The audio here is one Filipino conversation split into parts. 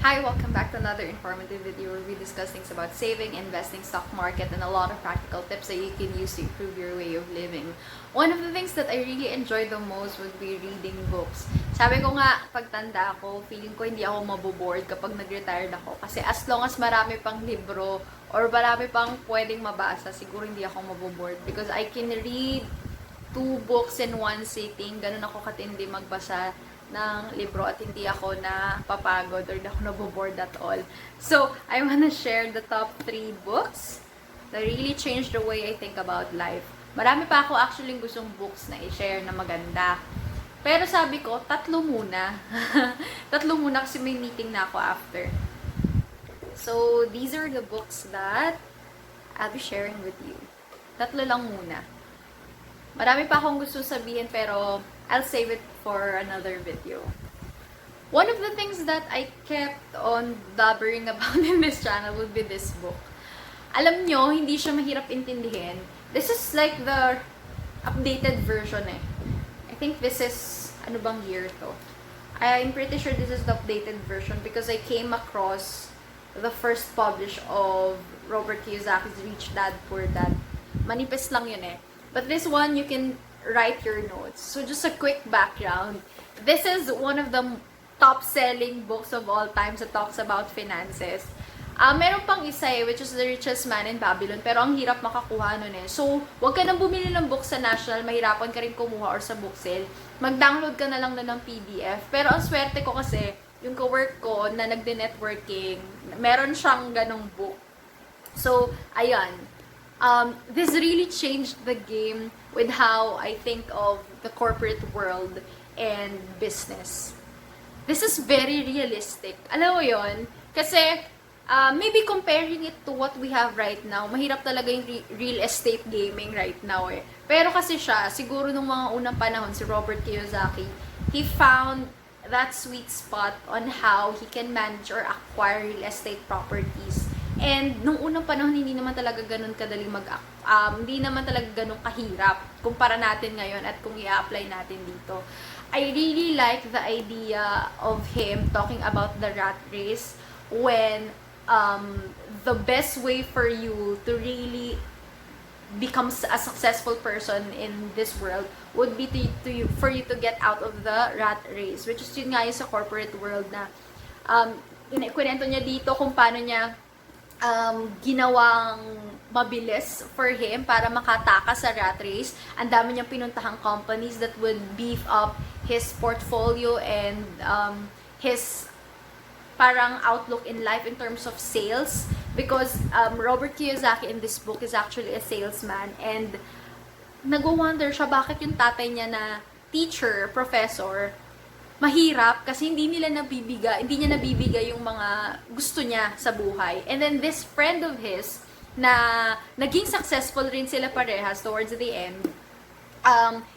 Hi, welcome back to another informative video where we discuss things about saving, investing, stock market, and a lot of practical tips that you can use to improve your way of living. One of the things that I really enjoy the most would be reading books. Sabi ko nga, pagtanda ko, feeling ko hindi ako maboboard kapag nag-retired ako. Kasi as long as marami pang libro or marami pang pwedeng mabasa, siguro hindi ako maboboard. Because I can read 2 books in one sitting. Ganun ako katindi magbasa ng libro at hindi ako na papagod or hindi ako naboboard at all. So, I wanna share the top 3 books that really changed the way I think about life. Marami pa ako actually gustong books na i-share na maganda. Pero sabi ko, 3 muna. 3 muna kasi may meeting na ako after. So, these are the books that I'll be sharing with you. 3 lang muna. Marami pa akong gusto sabihin pero I'll save it for another video. One of the things that I kept on blabbering about in this channel would be this book. Alam nyo, hindi siya mahirap intindihin. This is like the updated version eh. I think this is, ano bang year to? I'm pretty sure this is the updated version because I came across the first publish of Robert Kiyosaki's Rich Dad, Poor Dad. Manipis lang yun eh. But this one, you can write your notes. So just a quick background. This is one of the top-selling books of all time that talks about finances. Meron pang isa eh, which is The Richest Man in Babylon, pero ang hirap makakuha nun eh. So, wag ka nang bumili ng book sa National, mahirapan ka rin kumuha or sa book sale. Mag-download ka na lang ng PDF. Pero ang swerte ko kasi, yung co-work ko na nagde-networking, meron siyang ganong book. So, ayan. This really changed the game with how I think of the corporate world and business. This is very realistic. Alam mo yon? Kasi, maybe comparing it to what we have right now, mahirap talaga yung real estate gaming right now eh. Pero kasi siya, siguro nung mga unang panahon, si Robert Kiyosaki, he found that sweet spot on how he can manage or acquire real estate properties. And nung unang panahon, hindi naman talaga ganun kadali hindi naman talaga ganun kahirap kumpara natin ngayon at kung i-apply natin dito. I really like the idea of him talking about the rat race when the best way for you to really become a successful person in this world would be for you to get out of the rat race, which is yun nga yung sa corporate world na kwento niya dito kung paano niya ginawang mabilis for him para makatakas sa rat race. Ang dami niyang pinuntahang companies that would beef up his portfolio and his parang outlook in life in terms of sales because Robert Kiyosaki in this book is actually a salesman and nag-wonder siya bakit yung tatay niya na teacher, professor, mahirap kasi hindi niya nabibigay yung mga gusto niya sa buhay. And then this friend of his na naging successful rin sila parehas towards the end.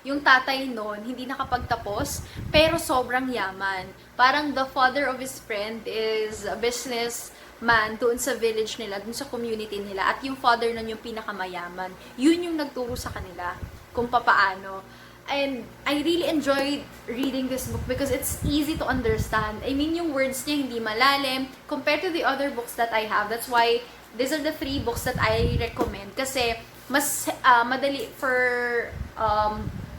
Yung tatay noon hindi nakapagtapos pero sobrang yaman. Parang the father of his friend is a businessman doon sa village nila, doon sa community nila at yung father nun yung pinakamayaman. Yun yung nagturo sa kanila kung papaano. And I really enjoyed reading this book because it's easy to understand. I mean, yung words niya hindi malalim compared to the other books that I have. That's why these are the 3 books that I recommend. Kasi mas madali for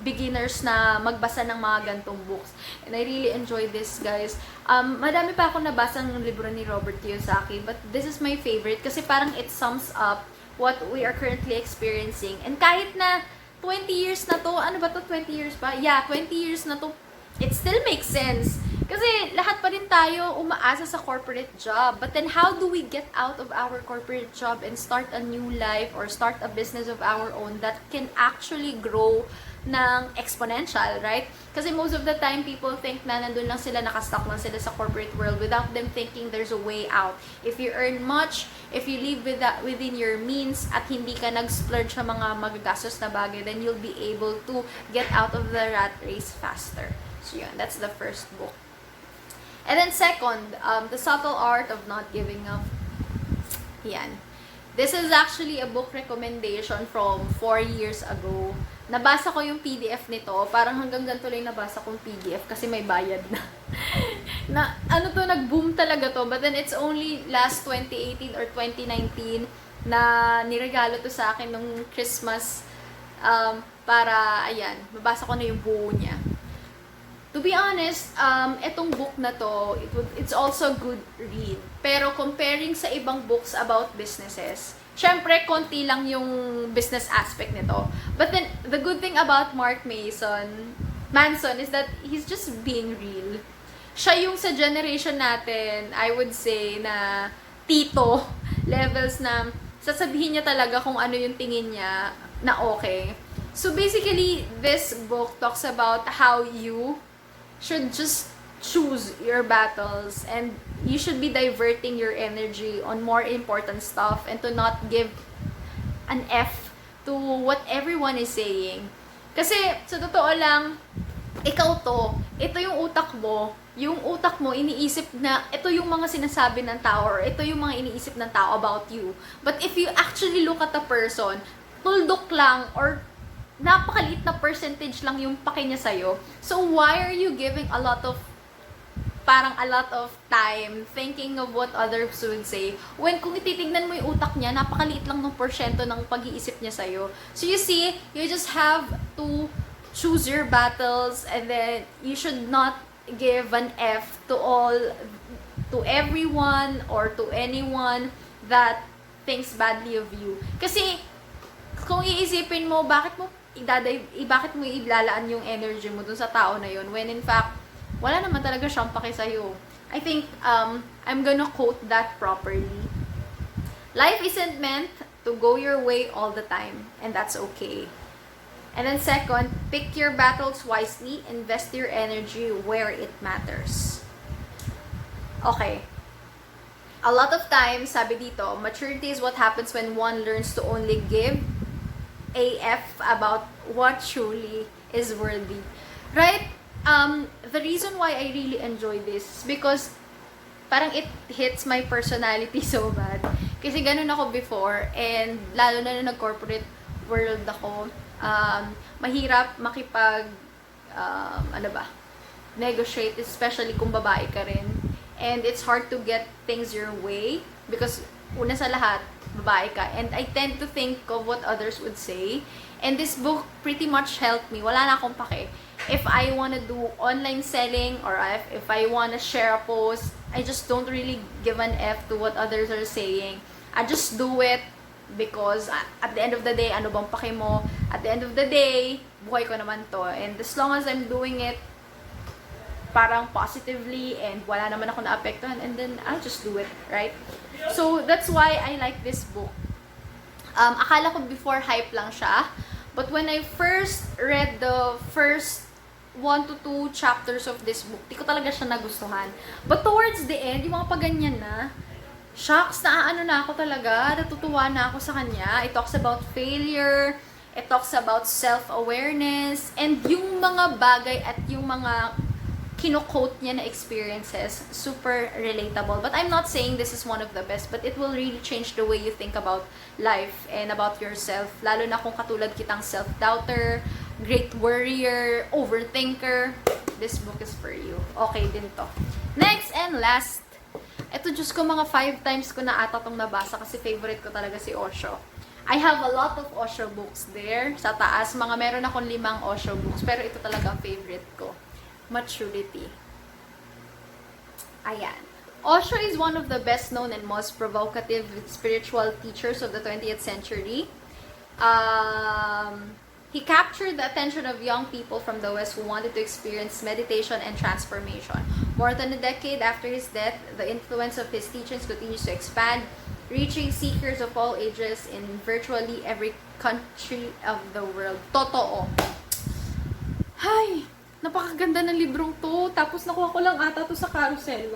beginners na magbasa ng mga gantong books. And I really enjoy this, guys. Madami pa ako nabasang libro ni Robert Kiyosaki, but this is my favorite kasi parang it sums up what we are currently experiencing. And kahit na 20 years na to, ano ba to, 20 years pa? Yeah, 20 years na to, it still makes sense. Kasi lahat pa rin tayo umaasa sa corporate job. But then how do we get out of our corporate job and start a new life or start a business of our own that can actually grow ng exponential, right? Kasi most of the time, people think na nandun lang sila, nakastuck lang sila sa corporate world without them thinking there's a way out. If you earn much, if you live within your means, at hindi ka nag-splurge sa mga magagastos na bagay, then you'll be able to get out of the rat race faster. So yun, that's the first book. And then second, The Subtle Art of Not Giving Up. Yan. This is actually a book recommendation from 4 years ago. Nabasa ko yung PDF nito. Parang hanggang ganito lang nabasa kong PDF kasi may bayad na. na ano to, nag-boom talaga to, but then it's only last 2018 or 2019 na niregalo to sa akin nung Christmas, para, ayan, mabasa ko na yung buo niya. To be honest, etong book na to, it's also good read. Pero comparing sa ibang books about businesses, syempre, konti lang yung business aspect nito. But then, the good thing about Mark Manson is that he's just being real. Siya yung sa generation natin, I would say, na tito levels na sasabihin niya talaga kung ano yung tingin niya na okay. So basically, this book talks about how you should just choose your battles and you should be diverting your energy on more important stuff and to not give an F to what everyone is saying. Kasi, sa totoo lang, ito yung utak mo, iniisip na ito yung mga sinasabi ng tao or ito yung mga iniisip ng tao about you. But if you actually look at a person, tuldok lang or napakaliit na percentage lang yung pake niya sa'yo. So, why are you giving a lot of time thinking of what others would say when kung ititignan mo yung utak niya, napakaliit lang ng porsyento ng pag-iisip niya sa'yo. So, you see, you just have to choose your battles and then you should not give an F to everyone or to anyone that thinks badly of you. Kasi, kung iisipin mo, bakit mo ilalaan yung energy mo dun sa tao na yun when in fact, wala naman talaga siyang pake sa'yo. I think, I'm gonna quote that properly. Life isn't meant to go your way all the time, and that's okay. And then second, pick your battles wisely, invest your energy where it matters. Okay. A lot of times, sabi dito, maturity is what happens when one learns to only give AF about what truly is worthy. Right? The reason why I really enjoy this is because parang it hits my personality so bad. Kasi ganun ako before, and lalo na nag-corporate world ako, mahirap negotiate, especially kung babae ka rin. And it's hard to get things your way because una sa lahat, babae ka. And I tend to think of what others would say. And this book pretty much helped me. Wala na akong pake. If I wanna do online selling or if I wanna share a post, I just don't really give an F to what others are saying. I just do it because at the end of the day, ano bang pake mo? At the end of the day, buhay ko naman to. And as long as I'm doing it parang positively and wala naman ako naapektuhan, and then I'll just do it, right? So, that's why I like this book. Akala ko before hype lang siya, but when I first read the first 1 to 2 chapters of this book, di ko talaga siya nagustuhan. But towards the end, yung mga paganyan na, shocks, naaano na ako talaga, natutuwa na ako sa kanya. It talks about failure, it talks about self-awareness, and yung mga bagay at yung mga kino-quote niya na experiences, super relatable. But I'm not saying this is one of the best, but it will really change the way you think about life and about yourself. Lalo na kung katulad kitang self-doubter, great worrier, overthinker, this book is for you. Okay din to. Next and last, ito, Diyos ko, mga 5 times ko na ata itong nabasa kasi favorite ko talaga si Osha. I have a lot of Osha books there. Sa taas, meron akong 5 Osha books, pero ito talaga favorite ko. Maturity. Ayan. Osha is one of the best known and most provocative spiritual teachers of the 20th century. He captured the attention of young people from the West who wanted to experience meditation and transformation. More than a decade after his death, the influence of his teachings continues to expand, reaching seekers of all ages in virtually every country of the world. Totoo. Hay! Napakaganda ng librong to. Tapos nakuha ko lang ata to sa carousel.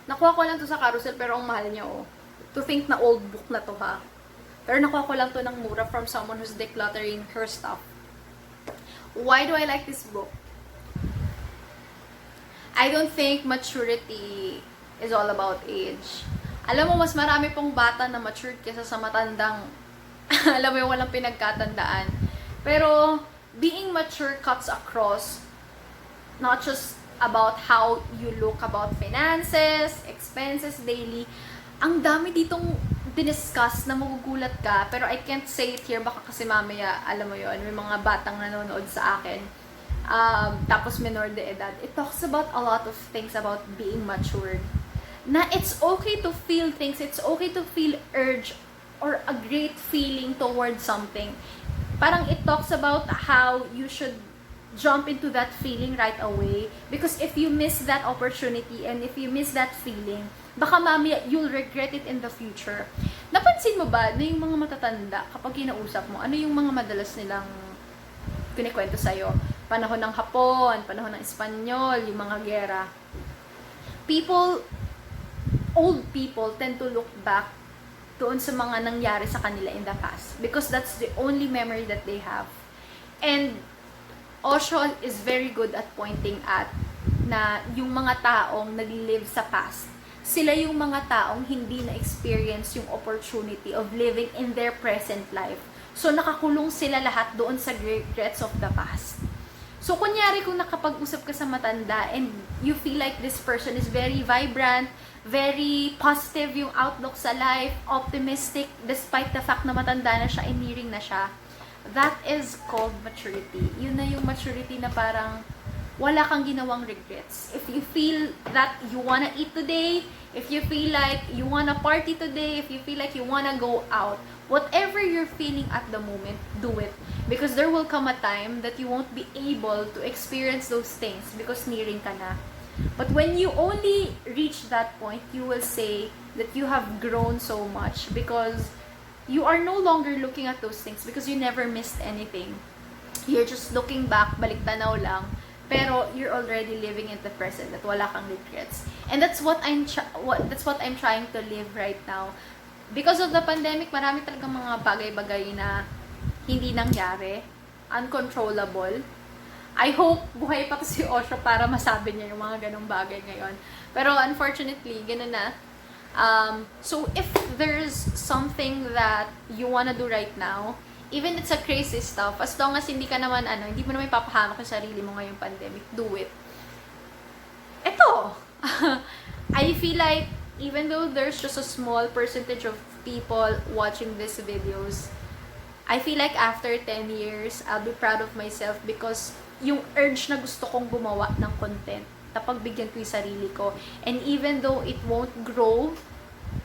Nakuha ko lang to sa carousel pero ang mahal niya, oh. To think na old book na to, ha. Pero nakuha ko lang to ng mura from someone who's decluttering her stuff. Why do I like this book? I don't think maturity is all about age. Alam mo, mas marami pong bata na matured kaysa sa matandang, alam mo yung walang pinagkatandaan. Pero, being mature cuts across not just about how you look about finances, expenses daily. Ang dami ditong diniscuss na magugulat ka, pero I can't say it here, baka kasi mamaya, alam mo yon, may mga batang nanonood sa akin, tapos menor de edad. It talks about a lot of things about being matured. Na it's okay to feel things, it's okay to feel urge or a great feeling towards something. Parang it talks about how you should jump into that feeling right away, because if you miss that opportunity and if you miss that feeling, baka mamaya you'll regret it in the future. Napansin mo ba na yung mga matatanda, kapag kinausap mo, ano yung mga madalas nilang kinikwento sa'yo? Panahon ng Hapon, panahon ng Espanyol, yung mga gera. Old people tend to look back doon sa mga nangyari sa kanila in the past, because that's the only memory that they have. And Osha is very good at pointing at na yung mga taong nag-live sa past, sila yung mga taong hindi na-experience yung opportunity of living in their present life. So, nakakulong sila lahat doon sa regrets of the past. So, kunyari kung nakapag-usap ka sa matanda and you feel like this person is very vibrant, very positive yung outlook sa life, optimistic, despite the fact na matanda na siya, nearing na siya, that is called maturity. Yun na yung maturity na parang wala kang ginawang regrets. If you feel that you wanna eat today, if you feel like you wanna party today, if you feel like you wanna go out, whatever you're feeling at the moment, do it. Because there will come a time that you won't be able to experience those things because nearing ka na. But when you only reach that point, you will say that you have grown so much because you are no longer looking at those things because you never missed anything. You're just looking back, balik tanaw lang, pero you're already living in the present, that wala kang regrets. And that's what I'm trying to live right now. Because of the pandemic, marami talagang mga bagay-bagay na hindi nangyari, uncontrollable. I hope buhay pa si Osha para masabi niya yung mga ganong bagay ngayon. Pero unfortunately, ganun na. So if there's something that you wanna do right now, even it's a crazy stuff, as long as hindi ka naman, hindi mo naman ipapahamak yung sarili mo ngayong pandemic, do it. Ito! I feel like, even though there's just a small percentage of people watching these videos, I feel like after 10 years, I'll be proud of myself because yung urge na gusto kong gumawa ng content, napagbigyan ko yung sarili ko. And even though it won't grow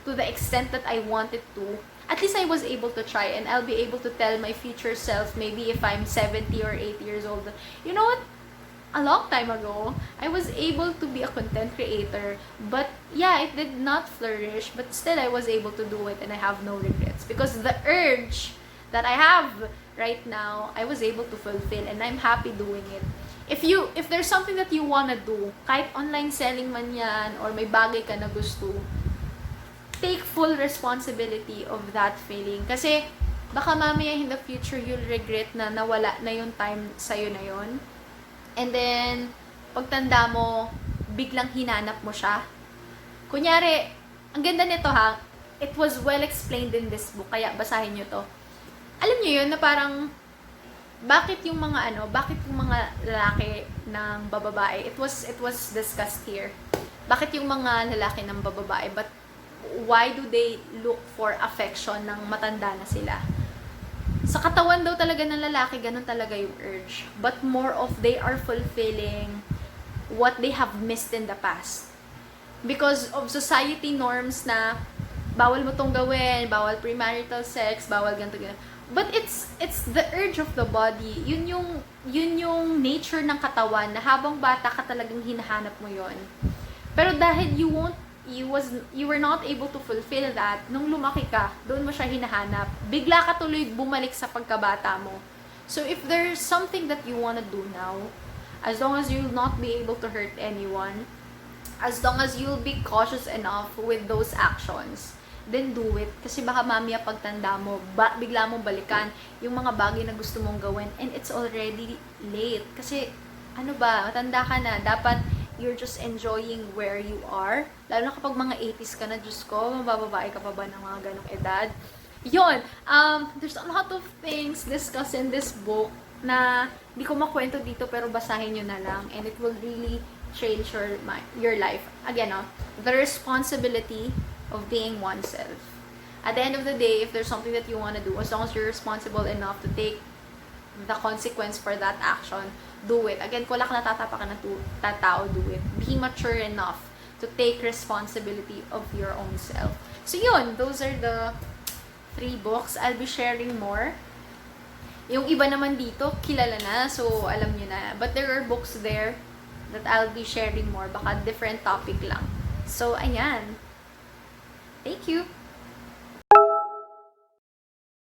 to the extent that I want it to, at least I was able to try, and I'll be able to tell my future self, maybe if I'm 70 or 80 years old, you know what? A long time ago, I was able to be a content creator, but yeah, it did not flourish, but still I was able to do it, and I have no regrets because the urge that I have right now, I was able to fulfill, and I'm happy doing it. If there's something that you wanna do, kahit online selling man yan, or may bagay ka na gusto, take full responsibility of that feeling. Kasi, baka mamaya in the future, you'll regret na nawala na yung time sa'yo na yon. And then, pagtanda mo, biglang hinanap mo siya. Kunyari, ang ganda nito ha, it was well explained in this book, kaya basahin nyo to. Alam nyo yun, na parang, bakit yung mga lalaki ng bababae, it was discussed here. Bakit yung mga lalaki ng bababae, but why do they look for affection ng matanda na sila? Sa katawan daw talaga ng lalaki, ganun talaga yung urge. But more of they are fulfilling what they have missed in the past. Because of society norms na bawal mo tong gawin, bawal premarital sex, bawal ganito. But it's the urge of the body. Yun yung nature ng katawan na habang bata ka talagang hinahanap mo yon. Pero dahil you were not able to fulfill that, nung lumaki ka, doon mo siya hinahanap. Bigla ka tuloy bumalik sa pagkabata mo. So if there's something that you wanna do now, as long as you'll not be able to hurt anyone, as long as you'll be cautious enough with those actions, then do it. Kasi baka mamaya pagtanda mo, bigla mong balikan yung mga bagay na gusto mong gawin, and it's already late. Kasi, matanda ka na. Dapat, you're just enjoying where you are. Lalo na kapag mga 80s ka na, Diyos ko, mabababae ka pa ba ng mga ganong edad? Yun, there's a lot of things discussed in this book na hindi ko makwento dito, pero basahin nyo na lang, and it will really change your life. Again, the responsibility of being oneself. At the end of the day, if there's something that you want to do, as long as you're responsible enough to take the consequence for that action, do it. Again, kung wala ka natatapakan na tao, do it. Be mature enough to take responsibility of your own self. So yun, those are the 3 books. I'll be sharing more. Yung iba naman dito, kilala na, so alam nyo na. But there are books there that I'll be sharing more. Baka different topic lang. So, ayan. Thank you!